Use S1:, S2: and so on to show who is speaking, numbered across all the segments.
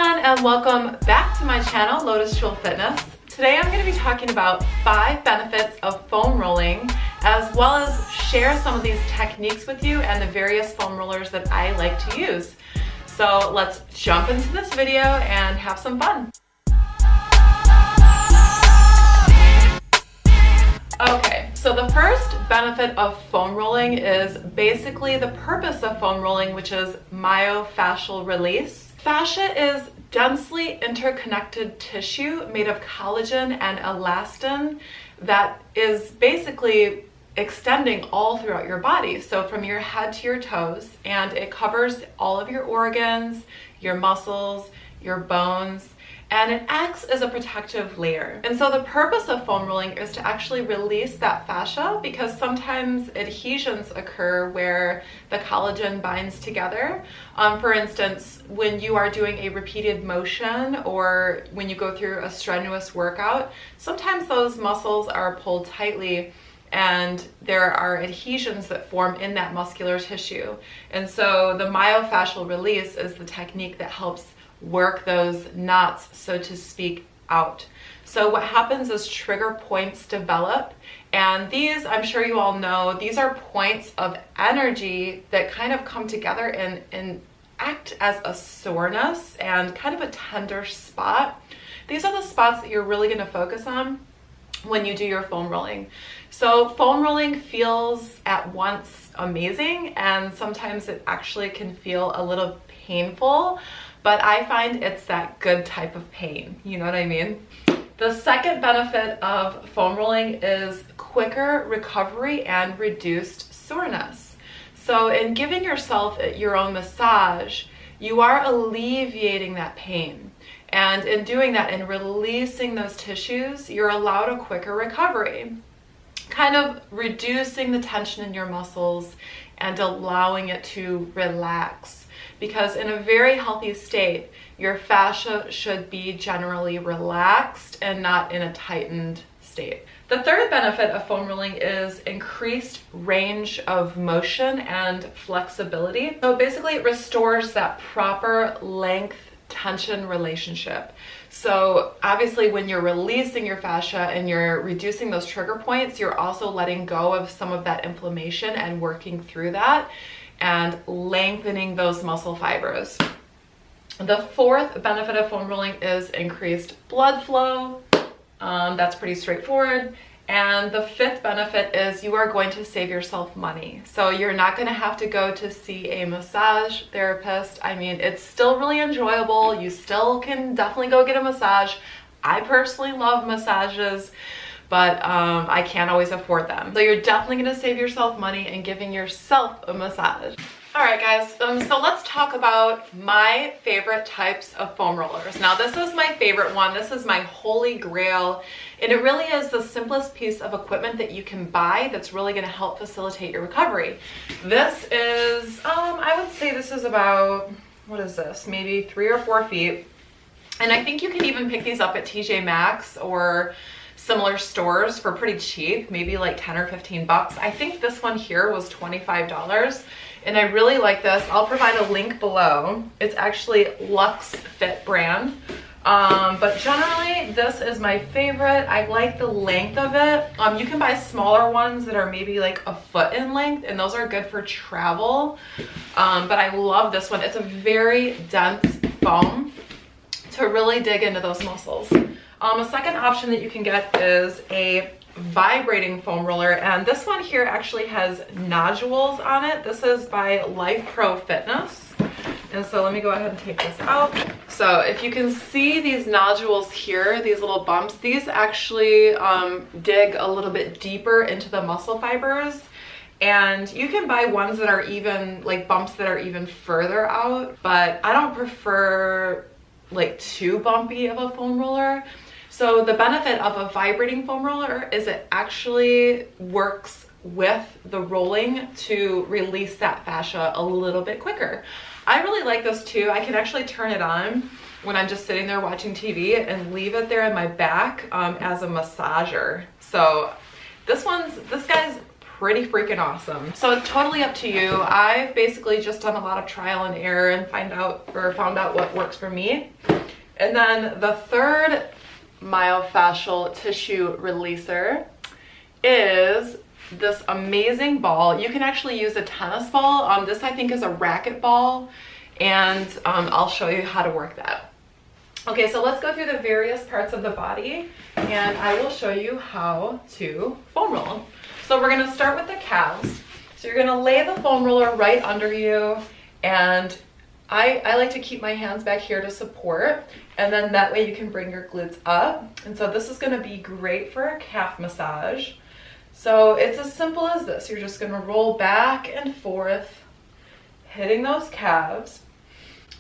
S1: everyone, and welcome back to my channel, Lotus Jewel Fitness. Today I'm going to be talking about 5 benefits of foam rolling, as well as share some of these techniques with you and the various foam rollers that I like to use. So let's jump into this video and have some fun. Okay, so the first benefit of foam rolling is basically the purpose of foam rolling, which is myofascial release. Fascia is densely interconnected tissue made of collagen and elastin that is basically extending all throughout your body. So from your head to your toes, and it covers all of your organs, your muscles, your bones, and it acts as a protective layer. And so the purpose of foam rolling is to actually release that fascia, because sometimes adhesions occur where the collagen binds together. For instance, when you are doing a repeated motion or when you go through a strenuous workout, sometimes those muscles are pulled tightly and there are adhesions that form in that muscular tissue. And so the myofascial release is the technique that helps work those knots, so to speak, out. So what happens is trigger points develop, and these, I'm sure you all know, these are points of energy that kind of come together and act as a soreness and kind of a tender spot. These are the spots that you're really going to focus on when you do your foam rolling. So foam rolling feels at once amazing, and sometimes it actually can feel a little painful, but I find it's that good type of pain, you know what I mean? The second benefit of foam rolling is quicker recovery and reduced soreness. So in giving yourself your own massage, you are alleviating that pain. And in doing that and releasing those tissues, you're allowed a quicker recovery, kind of reducing the tension in your muscles and allowing it to relax. Because in a very healthy state, your fascia should be generally relaxed and not in a tightened state. The third benefit of foam rolling is increased range of motion and flexibility. So basically it restores that proper length tension relationship. So obviously when you're releasing your fascia and you're reducing those trigger points, you're also letting go of some of that inflammation and working through that and lengthening those muscle fibers. The fourth benefit of foam rolling is increased blood flow. That's pretty straightforward. And the fifth benefit is you are going to save yourself money. So you're not going to have to go to see a massage therapist. I mean, it's still really enjoyable. You still can definitely go get a massage. I personally love massages, but I can't always afford them. So you're definitely going to save yourself money and giving yourself a massage. All right, guys, so let's talk about my favorite types of foam rollers. Now, this is my favorite one. This is my holy grail, and it really is the simplest piece of equipment that you can buy that's really going to help facilitate your recovery. This is, I would say this is about, what is this, maybe 3 or 4 feet. And I think you can even pick these up at TJ Maxx or similar stores for pretty cheap, maybe like 10 or 15 bucks. I think this one here was $25, and I really like this. I'll provide a link below. It's actually Lux Fit brand, but generally this is my favorite. I like the length of it. You can buy smaller ones that are maybe like a foot in length, and those are good for travel, but I love this one. It's a very dense foam to really dig into those muscles. A second option that you can get is a vibrating foam roller, and this one here actually has nodules on it. This is by Life Pro Fitness, and so let me go ahead and take this out. So if you can see these nodules here, these little bumps, these actually dig a little bit deeper into the muscle fibers, and you can buy ones that are even like bumps that are even further out, but I don't prefer like too bumpy of a foam roller. So the benefit of a vibrating foam roller is it actually works with the rolling to release that fascia a little bit quicker. I really like this too. I can actually turn it on when I'm just sitting there watching TV and leave it there in my back as a massager. So this guy's pretty freaking awesome. So it's totally up to you. I've basically just done a lot of trial and error and found out what works for me. And then the third myofascial tissue releaser is this amazing ball. You can actually use a tennis ball. This I think is a racket ball, and I'll show you how to work that. Okay, so let's go through the various parts of the body, and I will show you how to foam roll. So we're gonna start with the calves. So you're gonna lay the foam roller right under you, and I like to keep my hands back here to support, and then that way you can bring your glutes up. And so this is gonna be great for a calf massage. So it's as simple as this. You're just gonna roll back and forth, hitting those calves.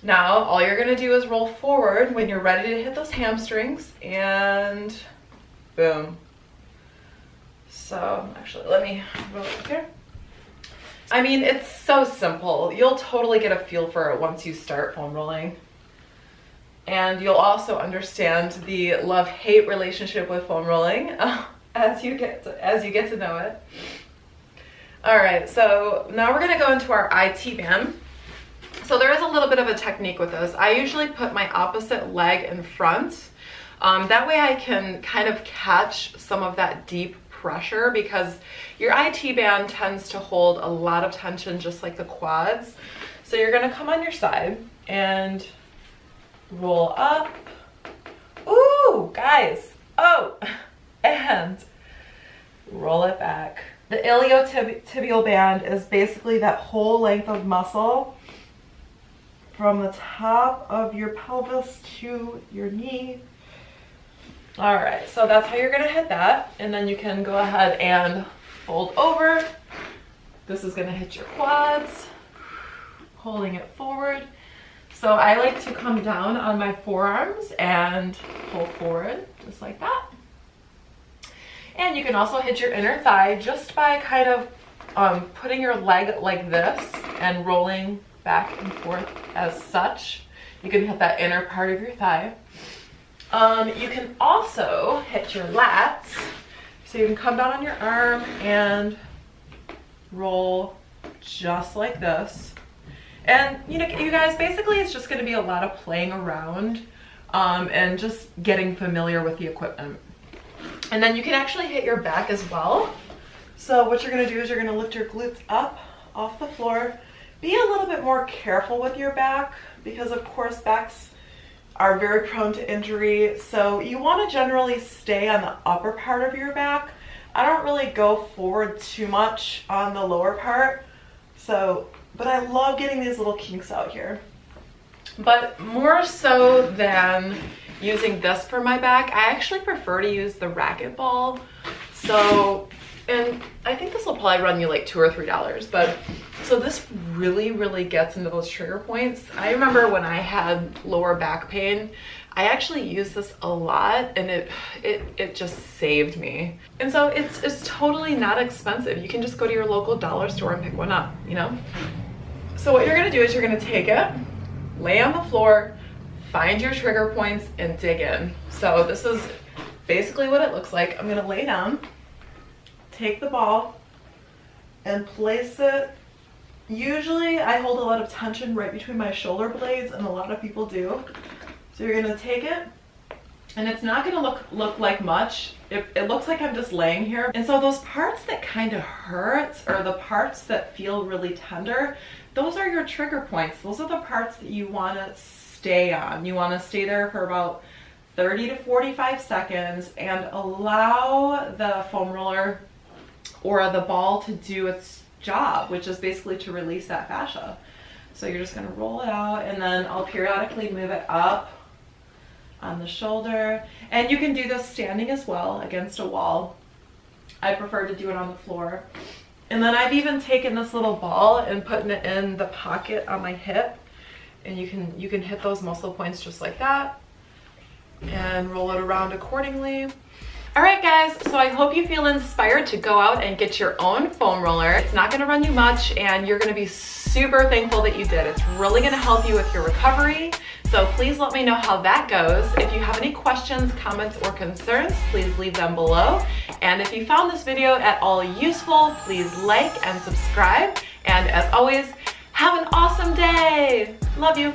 S1: Now, all you're gonna do is roll forward when you're ready to hit those hamstrings, and boom. So actually, let me roll up here. I mean, it's so simple. You'll totally get a feel for it once you start foam rolling. And you'll also understand the love-hate relationship with foam rolling as you get to know it. All right, so now we're gonna go into our IT band. So there is a little bit of a technique with this. I usually put my opposite leg in front. That way I can kind of catch some of that deep pressure, because your IT band tends to hold a lot of tension, just like the quads. So you're gonna come on your side and roll up. Ooh, guys. Oh, and roll it back. The iliotibial band is basically that whole length of muscle from the top of your pelvis to your knee. All right, so that's how you're gonna hit that. And then you can go ahead and fold over. This is gonna hit your quads, holding it forward. So I like to come down on my forearms and pull forward, just like that. And you can also hit your inner thigh just by kind of putting your leg like this and rolling back and forth as such. You can hit that inner part of your thigh. You can also hit your lats. So you can come down on your arm and roll just like this. And you know, you guys, basically it's just gonna be a lot of playing around and just getting familiar with the equipment. And then you can actually hit your back as well. So what you're gonna do is you're gonna lift your glutes up off the floor. Be a little bit more careful with your back, because of course backs are very prone to injury. So you want to generally stay on the upper part of your back. I don't really go forward too much on the lower part. So, but I love getting these little kinks out here. But more so than using this for my back, I actually prefer to use the racket ball. So, and I think this will probably run you like $2 or $3, but so this really gets into those trigger points. I remember when I had lower back pain, I actually used this a lot, and it just saved me. And so it's totally not expensive. You can just go to your local dollar store and pick one up, you know? So what you're gonna do is you're gonna take it, lay on the floor, find your trigger points, and dig in. So this is basically what it looks like. I'm gonna lay down, take the ball, and place it. Usually I hold a lot of tension right between my shoulder blades, and a lot of people do. So you're gonna take it, and it's not gonna look like much. It looks like I'm just laying here. And so those parts that kind of hurt, or the parts that feel really tender, those are your trigger points. Those are the parts that you wanna stay on. You wanna stay there for about 30 to 45 seconds and allow the foam roller or the ball to do its job, which is basically to release that fascia. So you're just gonna roll it out, and then I'll periodically move it up on the shoulder. And you can do this standing as well against a wall. I prefer to do it on the floor. And then I've even taken this little ball and putting it in the pocket on my hip, and you can hit those muscle points just like that and roll it around accordingly. All right guys, so I hope you feel inspired to go out and get your own foam roller. It's not gonna run you much, and you're gonna be super thankful that you did. It's really gonna help you with your recovery. So please let me know how that goes. If you have any questions, comments, or concerns, please leave them below. And if you found this video at all useful, please like and subscribe. And as always, have an awesome day. Love you.